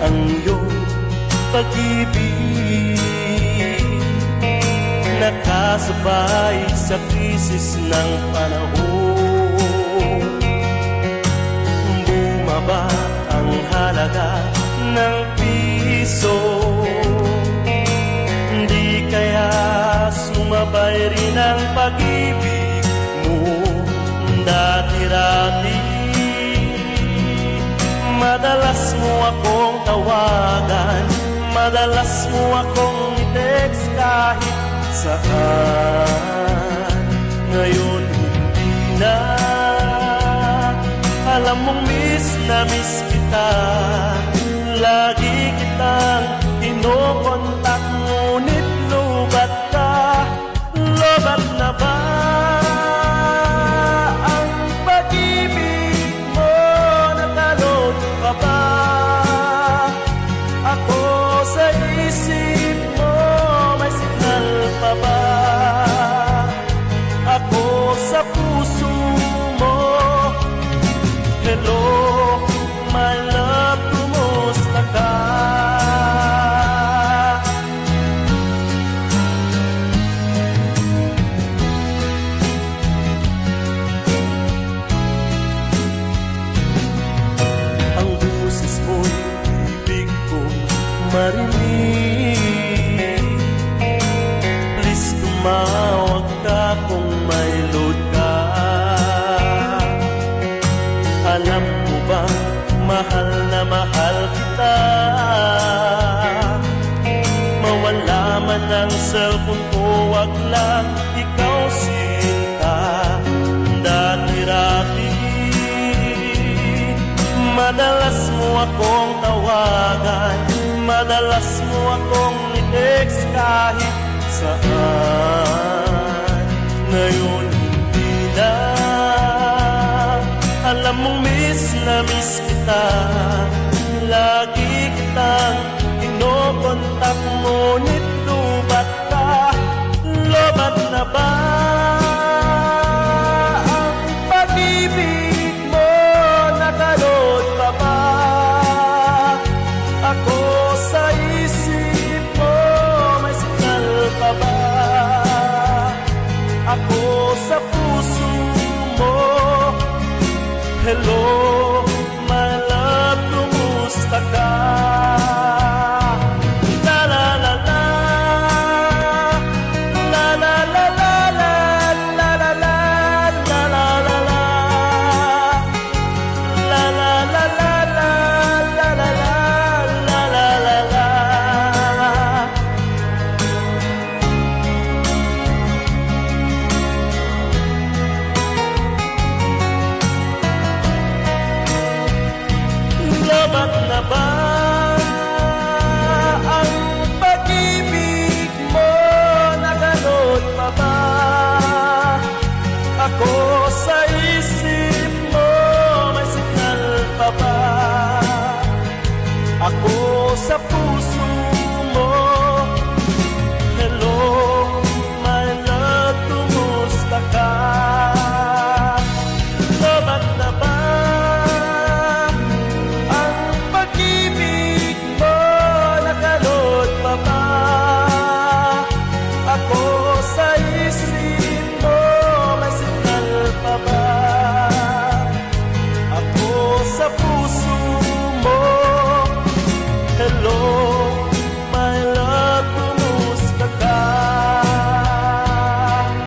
ang iyong pag-ibig, nakasabay sa krisis ng panahon. Bumaba ang halaga ng piso, di kaya sumabay rin ang pag-ibig mo dati-dati. Madalas mo akong tawagan, madalas mo akong i-text kahit saan. Ngayon hindi na, alam mong miss na miss kita. Lagi kitang kinokontak, ngunit lubat ka. Lobat na ba ang pag-ibig mo? Natalod ka ba? Ako sa isip mo, may signal pa ba? Ako sa puso mo. Hello, my love, kumusta ka? Ang boses mo'y ibig kong marinig. Please tumawag ka kung may load ka. Alam mo ba, mahal na mahal kita. Mawala man ang cellphone ko, wag lang ikaw sinta. Dati-dati madalas mo akong tawagan, madalas mo akong i-text kahit saan. Ngayon hindi na, alam mong miss na miss kita. Lagi kitang kinokontak, ngunit lubat ka. Lobat na ba ang pag-ibig mo? Nakalod pa ba? Ako sa isip mo, may signal pa ba? Ako sa puso mo. Hello, my love, kumusta ka? La la la la, la la la la la, la la la, la la la la, la la la la la, la la la, la la la la. Lobat na ba ang pag-ibig mo? Nagalot pa ba? Ako sa isip mo, may signal pa ba?